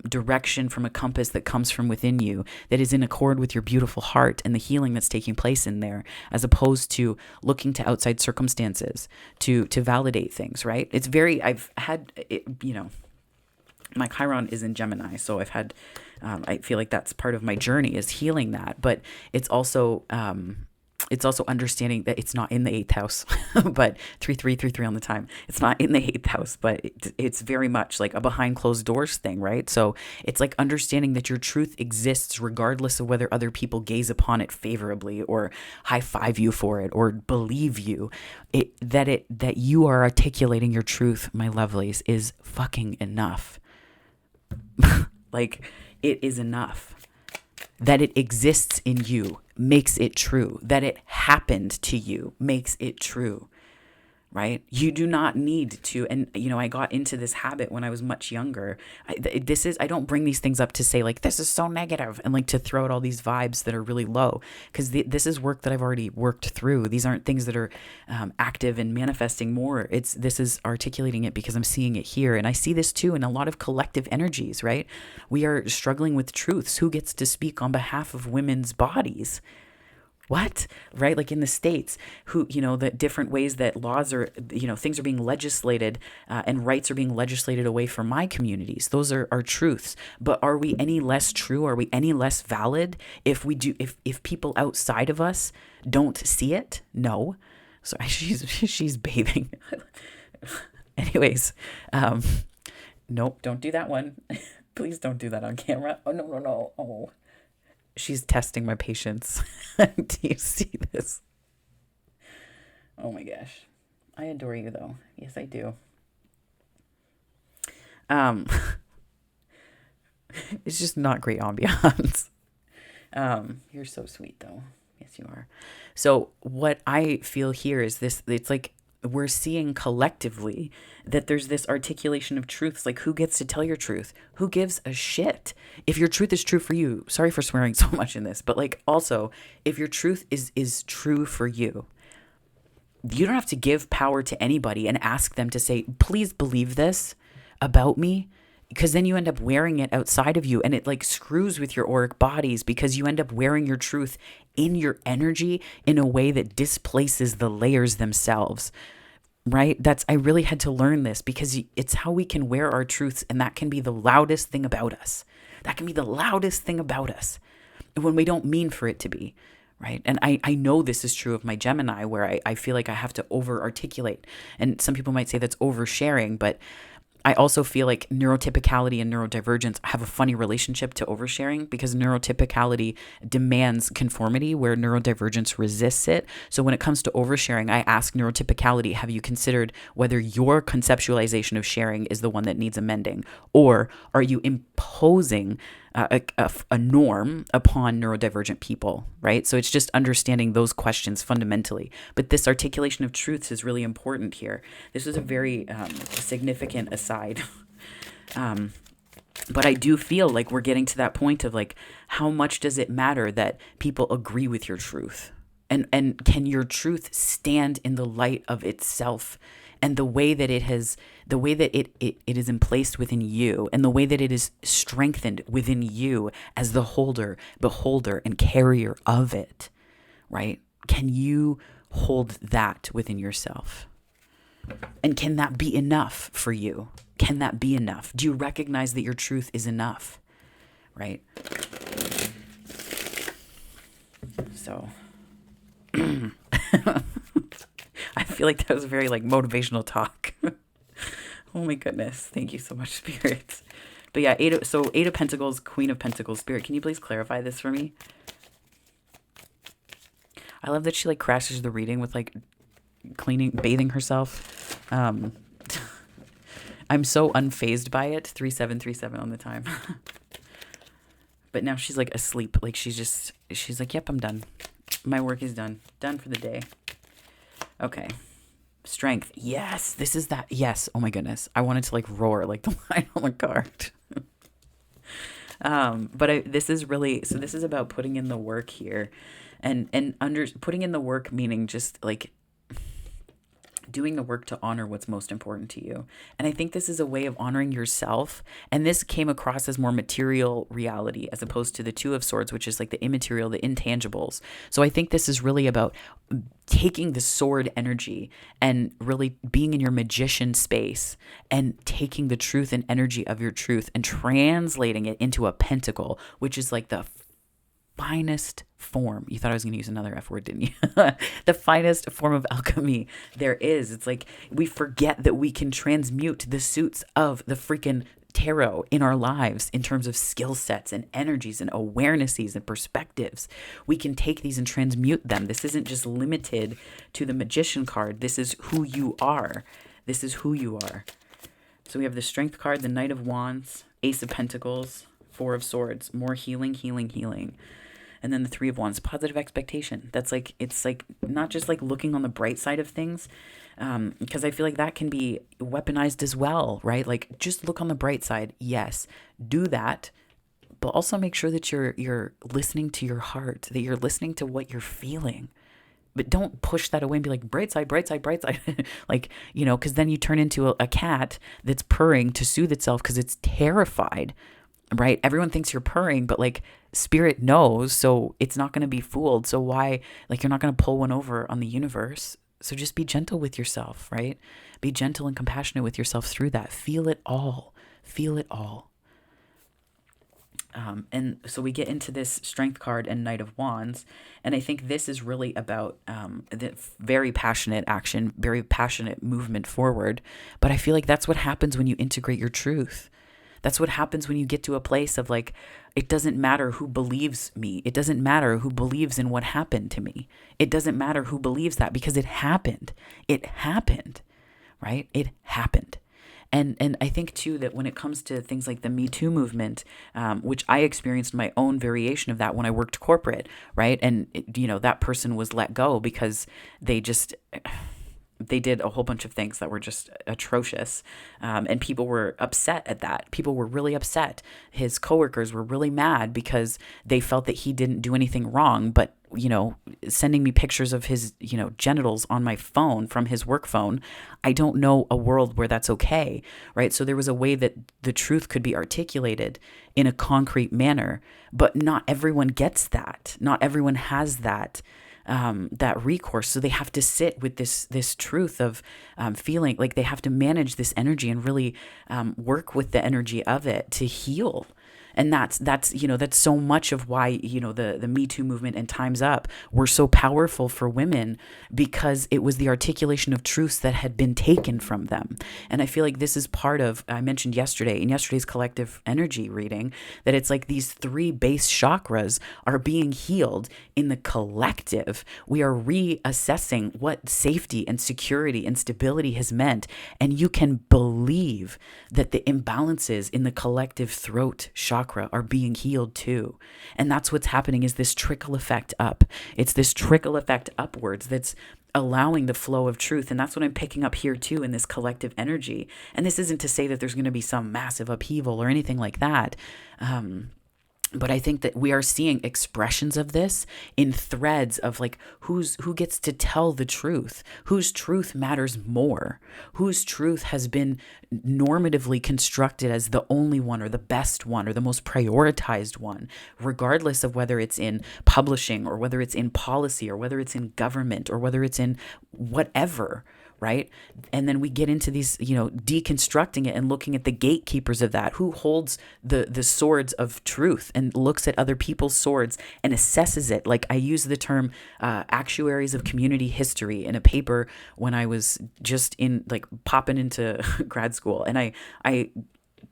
direction from a compass that comes from within you, that is in accord with your beautiful heart and the healing that's taking place in there, as opposed to looking to outside circumstances to validate things, right? It's I've had it, my Chiron is in Gemini, so I've had, I feel like that's part of my journey, is healing that, but it's also understanding that it's not in the 8th house, but 3333 on the time. It's not in the 8th house, but it's very much like a behind closed doors thing, right? So it's like understanding that your truth exists regardless of whether other people gaze upon it favorably or high five you for it or believe you. That you are articulating your truth, my lovelies, is fucking enough. Like, it is enough. That it exists in you makes it true. That it happened to you makes it true, right? You do not need to. And, I got into this habit when I was much younger. I don't bring these things up to say like, this is so negative and like to throw out all these vibes that are really low, because this is work that I've already worked through. These aren't things that are active and manifesting more. This is articulating it because I'm seeing it here. And I see this too in a lot of collective energies, right? We are struggling with truths. Who gets to speak on behalf of women's bodies? What? Right? Like in the States, the different ways that laws are, things are being legislated and rights are being legislated away from my communities. Those are truths. But are we any less true? Are we any less valid if if people outside of us don't see it? No. Sorry, she's bathing. Anyways, nope, don't do that one. Please don't do that on camera. Oh, no. Oh. She's testing my patience. Do you see this? Oh my gosh. I adore you though. Yes, I do. It's just not great ambiance. You're so sweet though. Yes, you are. So what I feel here is this, it's like we're seeing collectively that there's this articulation of truths. Like, who gets to tell your truth? Who gives a shit? If your truth is true for you, sorry for swearing so much in this, but like also, if your truth is true for you, you don't have to give power to anybody and ask them to say, please believe this about me, because then you end up wearing it outside of you and it like screws with your auric bodies, because you end up wearing your truth in your energy in a way that displaces the layers themselves, right? I really had to learn this, because it's how we can wear our truths, and that can be the loudest thing about us. That can be the loudest thing about us when we don't mean for it to be, right? And I know this is true of my Gemini, where I feel like I have to over articulate, and some people might say that's oversharing, but I also feel like neurotypicality and neurodivergence have a funny relationship to oversharing, because neurotypicality demands conformity where neurodivergence resists it. So when it comes to oversharing, I ask neurotypicality, have you considered whether your conceptualization of sharing is the one that needs amending? Or are you imposing a norm upon neurodivergent people, right? So it's just understanding those questions fundamentally. But this articulation of truths is really important here. This is a very significant aside. But I do feel like we're getting to that point of like, how much does it matter that people agree with your truth? And can your truth stand in the light of itself, and the way that it is emplaced within you, and the way that it is strengthened within you as the holder, beholder, and carrier of it, right? Can you hold that within yourself? And can that be enough for you? Can that be enough? Do you recognize that your truth is enough, right? So I feel like that was very like motivational talk. Oh my goodness. Thank you so much, Spirit. But yeah, Eight of Pentacles, Queen of Pentacles. Spirit, can you please clarify this for me? I love that she like crashes the reading with like bathing herself. I'm so unfazed by it. 3737 on the time. But now she's like asleep. Like she's like, yep, I'm done. My work is done. Done for the day. Okay. Strength. Yes, this is that. Yes. Oh my goodness. I wanted to like roar like the line on the card. This is about putting in the work here, and putting in the work, meaning just like doing the work to honor what's most important to you. And I think this is a way of honoring yourself. And this came across as more material reality as opposed to the Two of Swords, which is like the immaterial, the intangibles. So I think this is really about taking the sword energy and really being in your magician space and taking the truth and energy of your truth and translating it into a pentacle, which is like the finest form. You thought I was going to use another F word, didn't you? The finest form of alchemy there is. It's like we forget that we can transmute the suits of the freaking tarot in our lives in terms of skill sets and energies and awarenesses and perspectives. We can take these and transmute them. This isn't just limited to the magician card. This is who you are. This is who you are. So we have the Strength card, the Knight of Wands, Ace of Pentacles, Four of Swords, more healing, healing, healing. And then the Three of Wands, positive expectation. That's like, it's like not just like looking on the bright side of things, because I feel like that can be weaponized as well, right? Like just look on the bright side. Yes, do that, but also make sure that you're listening to your heart, that you're listening to what you're feeling. But don't push that away and be like, bright side, bright side, bright side. Like, because then you turn into a cat that's purring to soothe itself because it's terrified, right? Everyone thinks you're purring, but like spirit knows, so it's not going to be fooled. So why, like, you're not going to pull one over on the universe. So just be gentle with yourself, right? Be gentle and compassionate with yourself through that. Feel it all. Feel it all. And so we get into this Strength card and Knight of Wands. And I think this is really about the very passionate action, very passionate movement forward. But I feel like that's what happens when you integrate your truth. That's what happens when you get to a place of like, it doesn't matter who believes me. It doesn't matter who believes in what happened to me. It doesn't matter who believes that because it happened. It happened, right? It happened. And I think, too, that when it comes to things like the Me Too movement, which I experienced my own variation of that when I worked corporate, right? And, that person was let go because they did a whole bunch of things that were just atrocious. And people were upset at that. People were really upset. His coworkers were really mad because they felt that he didn't do anything wrong, but sending me pictures of his, genitals on my phone from his work phone. I don't know a world where that's okay, right? So there was a way that the truth could be articulated in a concrete manner, but not everyone gets that. Not everyone has that recourse. So they have to sit with this truth of feeling like they have to manage this energy and really work with the energy of it to heal. And that's so much of why, the Me Too movement and Time's Up were so powerful for women, because it was the articulation of truths that had been taken from them. And I feel like this is part of, I mentioned yesterday in yesterday's collective energy reading, that it's like these three base chakras are being healed in the collective. We are reassessing what safety and security and stability has meant. And you can believe that the imbalances in the collective throat chakra are being healed too. And that's what's happening, is this trickle effect up. It's this trickle effect upwards that's allowing the flow of truth. And that's what I'm picking up here too in this collective energy. And this isn't to say that there's going to be some massive upheaval or anything like that. But I think that we are seeing expressions of this in threads of like who gets to tell the truth, whose truth matters more, whose truth has been normatively constructed as the only one or the best one or the most prioritized one, regardless of whether it's in publishing or whether it's in policy or whether it's in government or whether it's in whatever. Right? And then we get into these, deconstructing it and looking at the gatekeepers of that, who holds the swords of truth and looks at other people's swords and assesses it. Like I use the term actuaries of community history in a paper when I was just popping into grad school. And I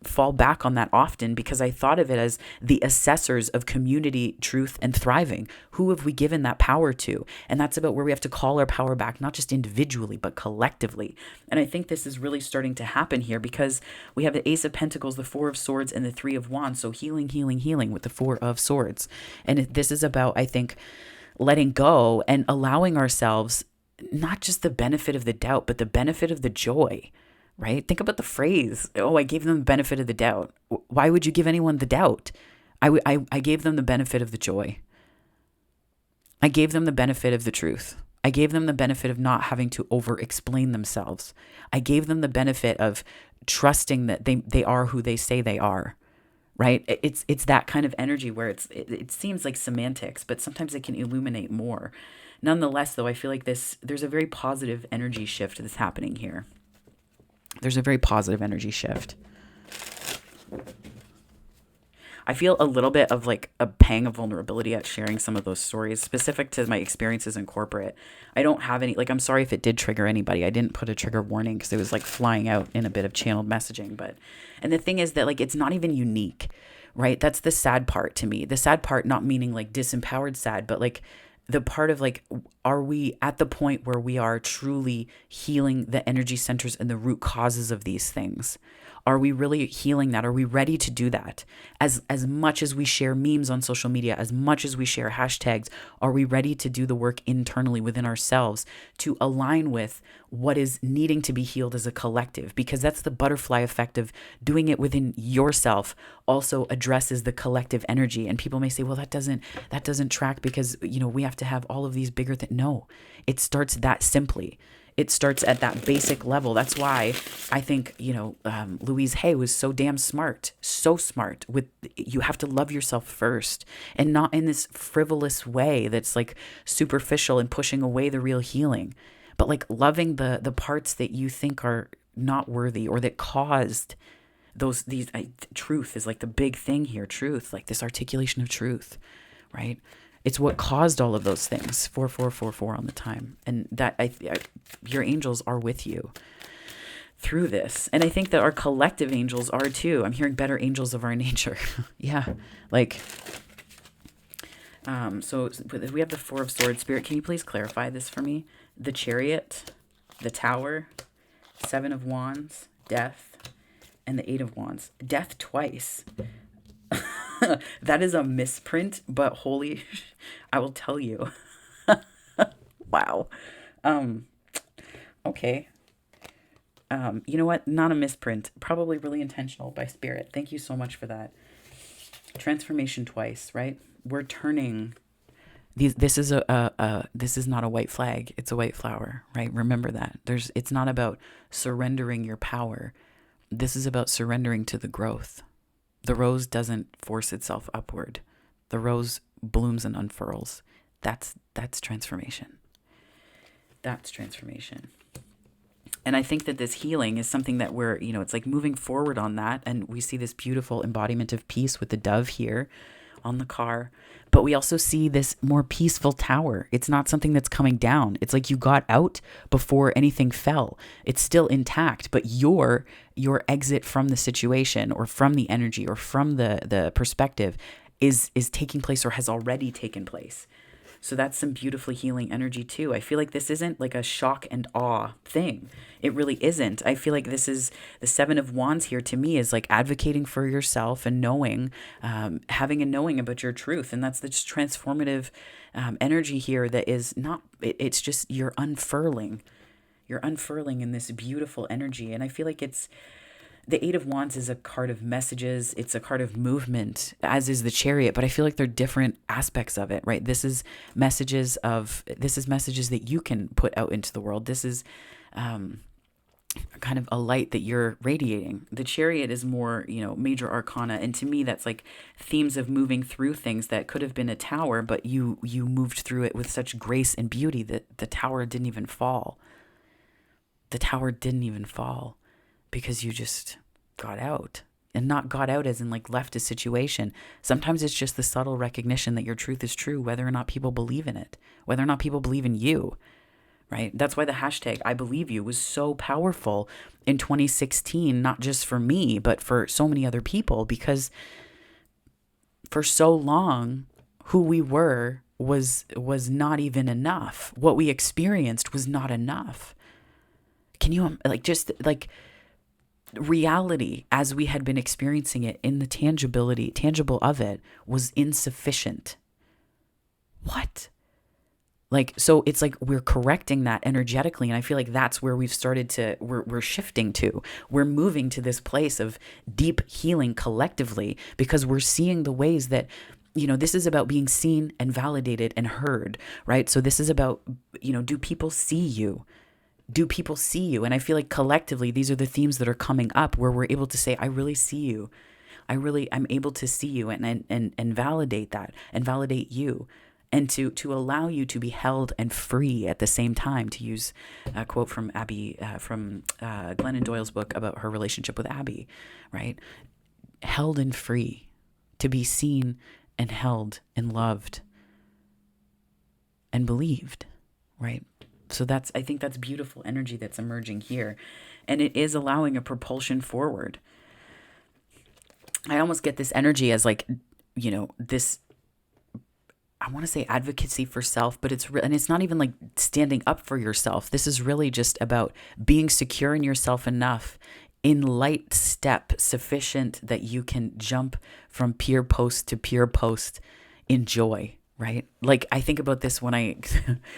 fall back on that often because I thought of it as the assessors of community truth and thriving. Who have we given that power to? And that's about where we have to call our power back, not just individually, but collectively. And I think this is really starting to happen here because we have the Ace of Pentacles, the Four of Swords, and the Three of Wands. So healing, healing, healing with the Four of Swords. And this is about, I think, letting go and allowing ourselves not just the benefit of the doubt, but the benefit of the joy. Right? Think about the phrase, I gave them the benefit of the doubt. Why would you give anyone the doubt? I gave them the benefit of the joy. I gave them the benefit of the truth. I gave them the benefit of not having to over-explain themselves. I gave them the benefit of trusting that they are who they say they are. Right? It's that kind of energy where it seems like semantics, but sometimes it can illuminate more. Nonetheless, though, I feel like there's a very positive energy shift that's happening here. There's a very positive energy shift. I feel a little bit of like a pang of vulnerability at sharing some of those stories specific to my experiences in corporate. I don't have any, I'm sorry if it did trigger anybody. I didn't put a trigger warning because it was like flying out in a bit of channeled messaging. And the thing is that it's not even unique, right? That's the sad part to me. The sad part, not meaning disempowered sad, but the part of are we at the point where we are truly healing the energy centers and the root causes of these things? Are we really healing that? Are we ready to do that? As much as we share memes on social media, as much as we share hashtags, are we ready to do the work internally within ourselves to align with what is needing to be healed as a collective? Because that's the butterfly effect of doing it within yourself also addresses the collective energy. And people may say, well, that doesn't track because, we have to have all of these bigger things. No, it starts that simply. It starts at that basic level. That's why I think, Louise Hay was so damn smart, so smart you have to love yourself first, and not in this frivolous way that's like superficial and pushing away the real healing, but like loving the parts that you think are not worthy or that caused truth is like the big thing here. Truth, like this articulation of truth, right? It's what caused all of those things. 4444 on the time. And that your angels are with you through this. And I think that our collective angels are too. I'm hearing better angels of our nature. Yeah. Like, so we have the Four of Swords. Spirit, can you please clarify this for me? The Chariot, the Tower, Seven of Wands, Death, and the Eight of Wands. Death twice. That is a misprint, but holy, I will tell you. Wow. Okay. You know what? Not a misprint. Probably really intentional by Spirit. Thank you so much for that. Transformation twice, right? We're turning. This is this is not a white flag. It's a white flower, right? Remember that. It's not about surrendering your power. This is about surrendering to the growth. The rose doesn't force itself upward. The rose blooms and unfurls. That's transformation. That's transformation. And I think that this healing is something that we're, it's like moving forward on that. And we see this beautiful embodiment of peace with the dove here on the car. But we also see this more peaceful tower. It's not something that's coming down. It's like you got out before anything fell. It's still intact, but your exit from the situation or from the energy or from the perspective is taking place or has already taken place. So that's some beautifully healing energy too. I feel like this isn't like a shock and awe thing. It really isn't. I feel like this is the Seven of Wands here to me is like advocating for yourself and knowing, having a knowing about your truth. And that's the just transformative energy here that is not, it's just you're unfurling. You're unfurling in this beautiful energy. And I feel like the Eight of Wands is a card of messages. It's a card of movement, as is the Chariot. But I feel like they're different aspects of it, right? This is messages that you can put out into the world. This is kind of a light that you're radiating. The Chariot is more, major arcana. And to me, that's like themes of moving through things that could have been a tower, but you moved through it with such grace and beauty that the tower didn't even fall. The tower didn't even fall. Because you just got out, and not got out as in like left a situation. Sometimes it's just the subtle recognition that your truth is true, whether or not people believe in it, whether or not people believe in you, right? That's why the hashtag I believe you was so powerful in 2016, not just for me, but for so many other people, because for so long, who we were was not even enough. What we experienced was not enough. Can you reality as we had been experiencing it in the tangible of it was insufficient. What? So it's like we're correcting that energetically. And I feel like that's where we've started we're shifting to. We're moving to this place of deep healing collectively because we're seeing the ways that, this is about being seen and validated and heard, right? So this is about, do people see you? Do people see you? And I feel like collectively, these are the themes that are coming up where we're able to say, I really see you. I'm able to see you and validate that and validate you and to allow you to be held and free at the same time, to use a quote from Abby, from Glennon Doyle's book about her relationship with Abby, right? Held and free, to be seen and held and loved and believed, right? So I think that's beautiful energy that's emerging here. And it is allowing a propulsion forward. I almost get this energy as like, this, I want to say advocacy for self, but and it's not even like standing up for yourself. This is really just about being secure in yourself enough in light step sufficient that you can jump from pier post to pier post in joy, right? Like I think about this when I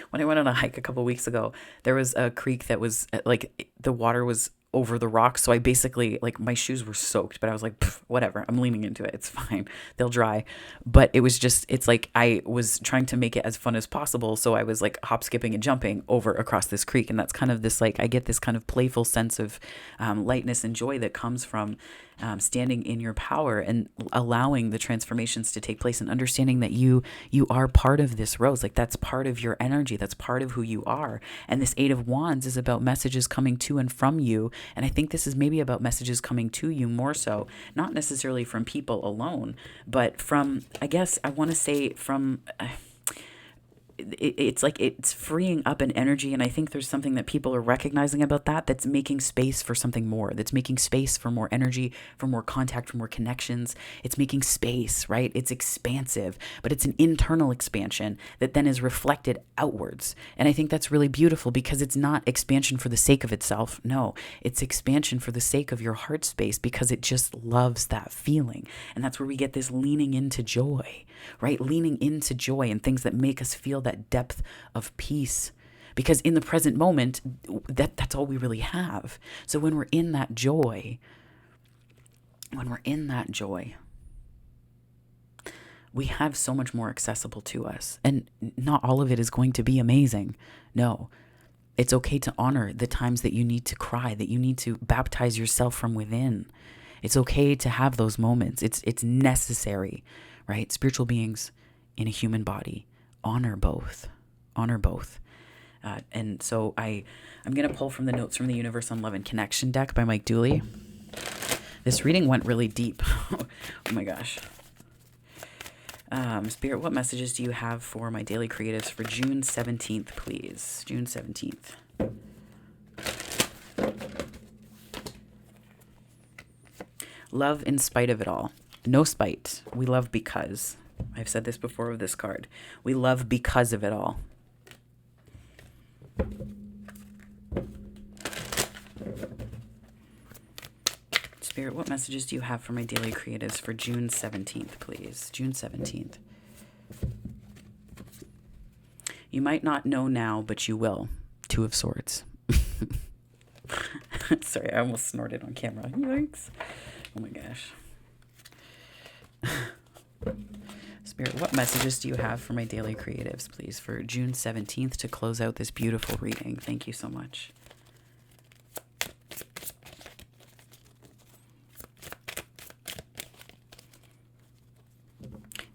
when I went on a hike a couple weeks ago. There was a creek that was like the water was over the rocks, so I basically, like, my shoes were soaked, but I was like, whatever, I'm leaning into it, it's fine, they'll dry. But it was just, it's like I was trying to make it as fun as possible, so I was like hop skipping and jumping over across this creek, and that's kind of this, like, I get this kind of playful sense of lightness and joy that comes from standing in your power and allowing the transformations to take place, and understanding that you are part of this rose. Like, that's part of your energy, that's part of who you are. And this Eight of Wands is about messages coming to and from you, and I think this is maybe about messages coming to you more so, not necessarily from people alone, but from, I guess I want to say, from it's like it's freeing up an energy. And I think there's something that people are recognizing about that, that's making space for something more, that's making space for more energy, for more contact, for more connections. It's making space, right? It's expansive, but it's an internal expansion that then is reflected outwards. And I think that's really beautiful, because it's not expansion for the sake of itself. No, it's expansion for the sake of your heart space, because it just loves that feeling. And that's where we get this leaning into joy, right? Leaning into joy and things that make us feel that depth of peace, because in the present moment, that's all we really have. So when we're in that joy, we have so much more accessible to us. And not all of it is going to be amazing. No, it's okay to honor the times that you need to cry, that you need to baptize yourself from within. It's okay to have those moments. It's necessary, right? Spiritual beings in a human body. Honor both. And so I'm going to pull from the Notes from the Universe on Love and Connection deck by Mike Dooley. This reading went really deep. Oh my gosh. Spirit, what messages do you have for my daily creatives for June 17th, please? June 17th. Love in spite of it all. No spite. We love because. I've said this before with this card. We love because of it all. Spirit, what messages do you have for my daily creatives for June 17th, please? June 17th. You might not know now, but you will. Two of Swords. Sorry, I almost snorted on camera. Yikes. Oh my gosh. Spirit, what messages do you have for my daily creatives, please, for June 17th to close out this beautiful reading? Thank you so much.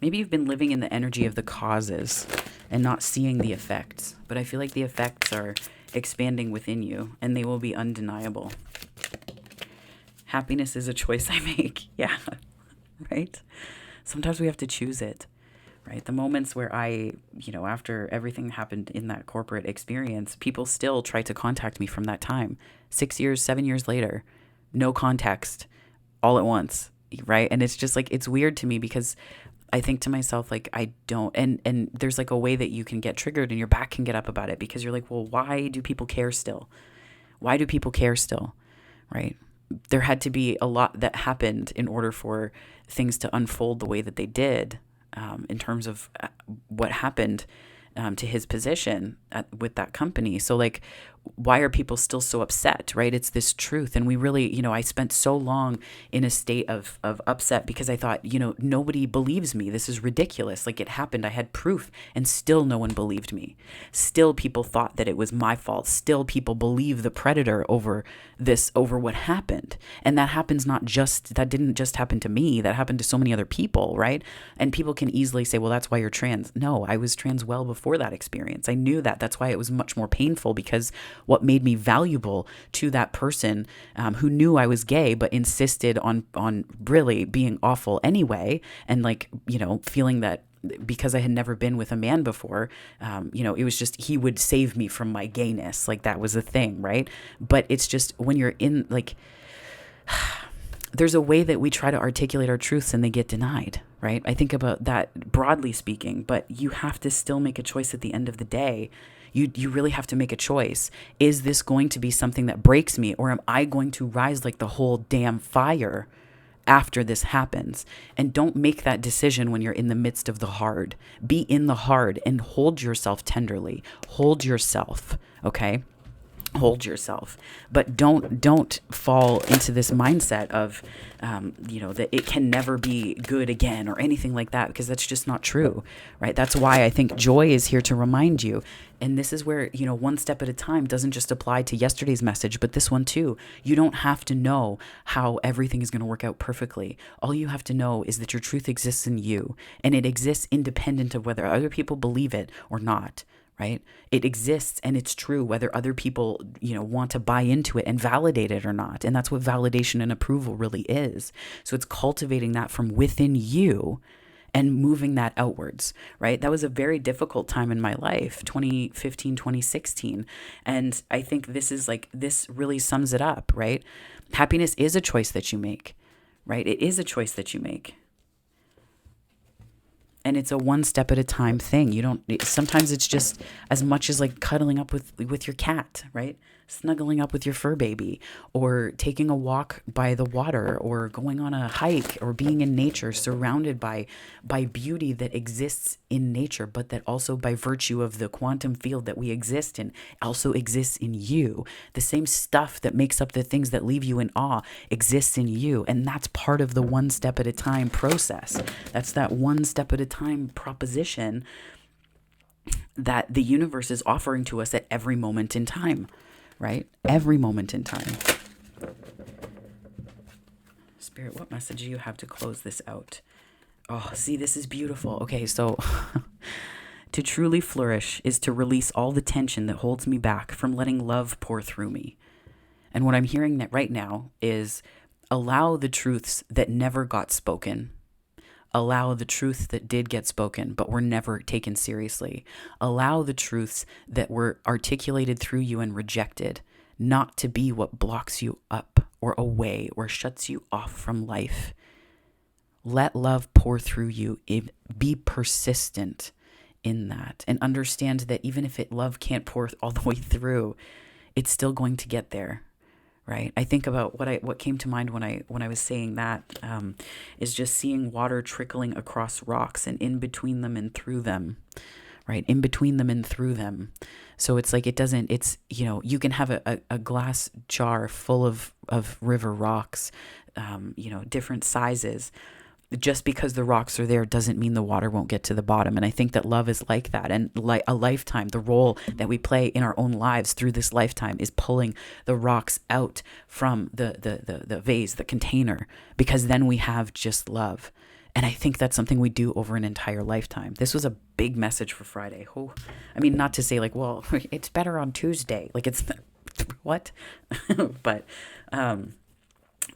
Maybe you've been living in the energy of the causes and not seeing the effects, but I feel like the effects are expanding within you, and they will be undeniable. Happiness is a choice I make. Yeah, right? Sometimes we have to choose it, right? The moments where after everything happened in that corporate experience, people still try to contact me from that time. 6 years, 7 years later, no context, all at once, right? And it's just like, it's weird to me, because I think to myself, like, I don't, and there's like a way that you can get triggered and your back can get up about it, because you're like, well, why do people care still? Why do people care still, right? There had to be a lot that happened in order for things to unfold the way that they did, in terms of what happened to his position with that company. So, like, why are people still so upset, right? It's this truth. And we really, I spent so long in a state of upset, because I thought, nobody believes me. This is ridiculous. Like, it happened. I had proof, and still no one believed me. Still people thought that it was my fault. Still people believe the predator over what happened. And that didn't just happen to me. That happened to so many other people, right? And people can easily say, well, that's why you're trans. No, I was trans well before that experience. I knew that. That's why it was much more painful, because what made me valuable to that person, who knew I was gay but insisted on really being awful anyway, and feeling that because I had never been with a man before, it was just, he would save me from my gayness. Like, that was a thing, right? But it's just, when you're in, like, there's a way that we try to articulate our truths and they get denied, right? I think about that broadly speaking, but you have to still make a choice at the end of the day. You really have to make a choice. Is this going to be something that breaks me, or am I going to rise like the whole damn fire after this happens? And don't make that decision when you're in the midst of the hard. Be in the hard and hold yourself tenderly. Hold yourself, okay? Hold yourself, but don't fall into this mindset of that it can never be good again or anything like that, because that's just not true, right? That's why I think joy is here to remind you. And this is where, one step at a time doesn't just apply to yesterday's message, but this one too. You don't have to know how everything is going to work out perfectly. All you have to know is that your truth exists in you, and it exists independent of whether other people believe it or not. Right? It exists and it's true whether other people, want to buy into it and validate it or not. And that's what validation and approval really is. So it's cultivating that from within you and moving that outwards, right? That was a very difficult time in my life, 2015, 2016. And I think this really sums it up, right? Happiness is a choice that you make, right? It is a choice that you make. And it's a one step at a time thing. Sometimes it's just as much as like cuddling up with your cat, right? Snuggling up with your fur baby, or taking a walk by the water, or going on a hike, or being in nature surrounded by beauty that exists in nature, but that also by virtue of the quantum field that we exist in also exists in you. The same stuff that makes up the things that leave you in awe exists in you. And that's part of the one step at a time process. That's that one step at a time proposition that the universe is offering to us at every moment in time. Right? Every moment in time. Spirit, what message do you have to close this out? Oh, see, this is beautiful. Okay, so to truly flourish is to release all the tension that holds me back from letting love pour through me. And what I'm hearing right now is allow the truths that never got spoken. Allow the truths that did get spoken, but were never taken seriously. Allow the truths that were articulated through you and rejected not to be what blocks you up or away or shuts you off from life. Let love pour through you. Be persistent in that, and understand that even if love can't pour all the way through, it's still going to get there. Right. I think about what came to mind when I was saying that is just seeing water trickling across rocks and in between them and through them. Right. In between them and through them. So it's like you can have a glass jar full of river rocks, different sizes. Just because the rocks are there doesn't mean the water won't get to the bottom. And I think that love is like that. And like a lifetime, the role that we play in our own lives through this lifetime is pulling the rocks out from the vase, the container, because then we have just love. And I think that's something we do over an entire lifetime. This was a big message for Friday. Oh, I mean, not to say like, well, it's better on Tuesday. Like it's what? But,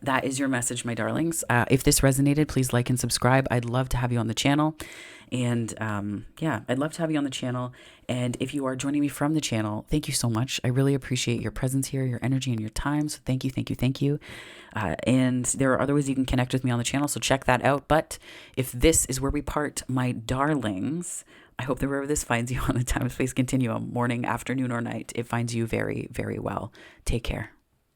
that is your message, my darlings. If this resonated, please like and subscribe. I'd love to have you on the channel. And I'd love to have you on the channel. And if you are joining me from the channel, thank you so much. I really appreciate your presence here, your energy, and your time. So thank you, thank you, thank you. And there are other ways you can connect with me on the channel, so check that out. But if this is where we part, my darlings, I hope that wherever this finds you on the time-space continuum, morning, afternoon, or night, it finds you very, very well. Take care.